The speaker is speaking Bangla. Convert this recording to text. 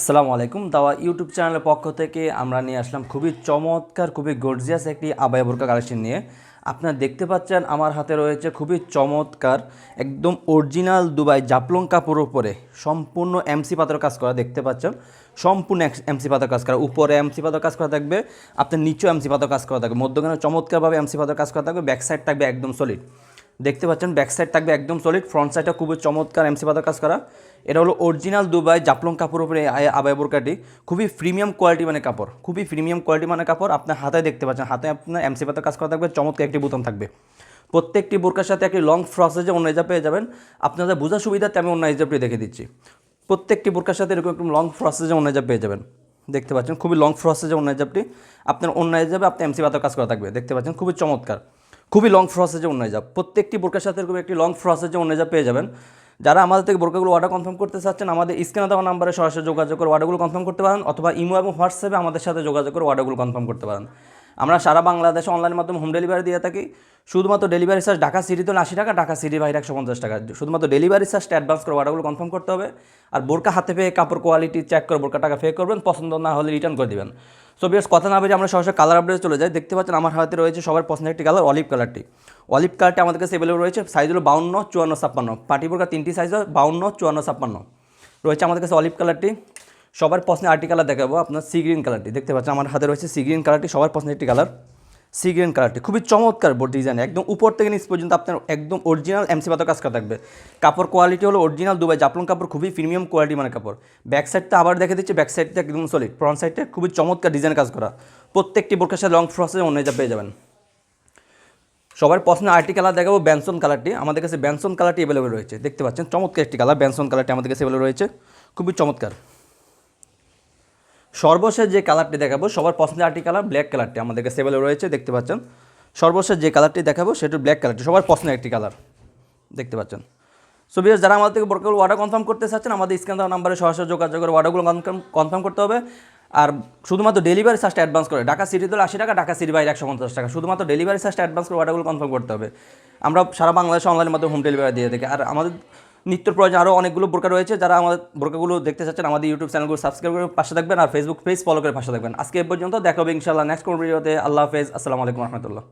আসসালামু আলাইকুম। দাওয়া ইউটিউব চ্যানেলের পক্ষ থেকে আমরা নিয়ে আসলাম খুবই চমৎকার, খুবই গর্জিয়াস একটি আবায়া বোরকা কালেকশন নিয়ে। আপনারা দেখতে পাচ্ছেন আমার হাতে রয়েছে খুবই চমৎকার একদম অরিজিনাল দুবাই জাফলং কাপড়ের উপরে সম্পূর্ণ এমসি পাথর কাজ করা দেখতে পাচ্ছেন। সম্পূর্ণ এমসি পাথর কাজ করা, উপরে এমসি পাথর কাজ করা থাকবে, আপনার নিচেও এমসি পাথর কাজ করা থাকবে, মধ্যখানে চমৎকারভাবে এমসি পাথর কাজ করা থাকবে, ব্যাক সাইড থাকবে একদম সলিড। দেখতে পাচ্ছেন ব্যাক সাইড থাকবে একদম সলিড, ফ্রন্ট সাইডটা খুবই চমৎকার এমসি পাতার কাজ করা। এটা হলো অরিজিনাল দুবাই জাফলং কাপড়ের উপরে আবায়া বোরকাটি। খুবই প্রিমিয়াম কোয়ালিটি মানে কাপড়, খুবই প্রিমিয়াম কোয়ালিটি মানে কাপড়। আপনার হাতে দেখতে পাচ্ছেন, হাতে আপনার এমসি পাতার কাজ করা থাকবে, চমৎকার একটি বোতাম থাকবে। প্রত্যেকটি বোরকার সাথে একটি লং ফ্রসেজে অন্য হিজাব পেয়ে যাবেন। আপনাদের বোঝার সুবিধাতে আমি অন্য হিজাবটি দেখে দিচ্ছি। প্রত্যেকটি বোরকার সাথে এরকম একটু লং ফ্রসেজে অন্য হিজাব পেয়ে যাবেন। দেখতে পাচ্ছেন খুবই লং ফ্রসেজে অন্য হিজাবটি আপনার অন্য হিজাবে আপনার এমসি পাতার কাজ করা থাকবে। দেখতে পাচ্ছেন খুবই চমৎকার, খুবই লং ফ্রসেজে অন্য হিজাব। প্রত্যেকটি বোরকার সাথে এরকম একটি লং ফ্রসেজে অন্য হিজাব পেয়ে যাবেন। যারা আমাদের থেকে বোরকাগুলো অর্ডার কনফার্ম করতে চাচ্ছেন, আমাদের স্ক্রিনে দেওয়া নাম্বারে সরাসরি যোগাযোগ করে অর্ডারগুলো কনফার্ম করতে পারেন, অথবা ইমো এবং হোয়াটসঅ্যাপে আমাদের সাথে যোগাযোগ করে অর্ডারগুলো কনফার্ম করতে পারেন। আমরা সারা বাংলাদেশে অনলাইনের মাধ্যমে হোম ডেলিভারি দিয়ে থাকি। শুধুমাত্র ডেলিভারি চার্জ ঢাকা সিটিতে 80 টাকা, ঢাকা সিটি বাইরে 150 টাকা। শুধুমাত্র ডেলিভারি চার্জটা অ্যাডভান্স করে অর্ডারগুলো কনফার্ম করতে হবে। আর বোরকা হাতে পেয়ে কাপড় কোয়ালিটি চেক করে বোরকা টাকা পে করবেন, পছন্দ না হলে রিটার্ন করে দেবেন। সো বিয়ার্স, কথা না বেরিয়ে আমরা সরাসরি কালার আপডেটে চলে যাই। দেখতে পাচ্ছেন আমার হাতে রয়েছে সবার পছন্দের একটি কালার, অলিভ কালারটি। অলিভ কালারটি আমাদের কাছে অ্যাভেলেবল রয়েছে। সাইজ হলো 52, 54, 56। পার্টি বোরকা 3টি সাইজ হয়, 52, 54, 56 রয়েছে আমাদের কাছে অলিভ কালারটি। সবার পছন্দের আর্টি কালার দেখাবো আপনার সি গ্রিন কালারটি। দেখতে পাচ্ছেন আমার হাতে রয়েছে সি গ্রিন কালারটি, সবার পছন্দের একটি কালার সি গ্রিন কালারটি। খুবই চমৎকার ডিজাইন, একদম উপর থেকে নিচ পর্যন্ত আপনার একদম অরিজিনাল এমসি পাতার কাজ করা থাকবে। কাপড় কোয়ালিটি হলো অরিজিনাল দুবাই জাফলং কাপড়, খুবই প্রিমিয়াম কোয়ালিটি মানে কাপড়। ব্যাক সাইডটা আবার দেখে দিচ্ছি, ব্যাক সাইডটা একদম সলিড, ফ্রন্ট সাইডটা খুবই চমৎকার ডিজাইন কাজ করা। প্রত্যেকটি বোরকার সাথে লং ফ্রসে অন্য যা পেয়ে যাবেন। সবার পছন্দের আর্টি কালার দেখাবো ব্যানসন কালারটি। আমাদের কাছে ব্যানসন কালারটি অ্যাভেলেবল রয়েছে। দেখতে পাচ্ছেন চমৎকার একটি কালার, ব্যানসন কালারটি আমাদের কাছে অ্যাভেলেবল রয়েছে, খুবই চমৎকার। সর্বশেষ যে কালারটি দেখাবো সবার পছন্দের আর্টি কালার ব্ল্যাক কালারটি আমাদের কাছে অ্যাভেলেবল রয়েছে। দেখতে পাচ্ছেন সর্বশেষ যে কালারটি দেখাবো সেটা ব্ল্যাক কালারটি, সবার পছন্দের একটি কালার। দেখতে পাচ্ছেন। সো বিয়ার্স, যারা আমাদের থেকে বোরকাগুলো অর্ডার কনফার্ম করতে চাচ্ছেন, আমাদের স্ক্রিনে দেওয়া নাম্বারে সরাসরি যোগাযোগ করে অর্ডারগুলো কনফার্ম করতে হবে। আর শুধুমাত্র ডেলিভারি চার্জটা অ্যাডভান্স করে, ঢাকা সিটিতে 80 টাকা, ঢাকা সিটি বাইরে 150 টাকা। শুধুমাত্র ডেলিভারি চার্জটা অ্যাডভান্স করে অর্ডারগুলো কনফার্ম করতে হবে। আমরা সারা বাংলাদেশে অনলাইনের মাধ্যমে হোম ডেলিভারি দিয়ে থাকি। আর আমাদের নিত্য প্রয়োজন আরও অনেকগুলো বোরকা রয়েছে। যারা আমাদের বোরকাগুলো দেখতে চাচ্ছেন, আমাদের ইউটিউব চ্যানেলগুলো সাবস্ক্রাইব করে পাশে থাকবেন, আর ফেসবুক পেজ ফলো করে পাশে থাকবেন। আজকে এ পর্যন্ত, দেখা হবে ইনশাআল্লাহ নেক্সট কোন ভিডিওতে। আল্লাহ হাফেজ, আসসালামু আলাইকুম রহমতুল্লাহ।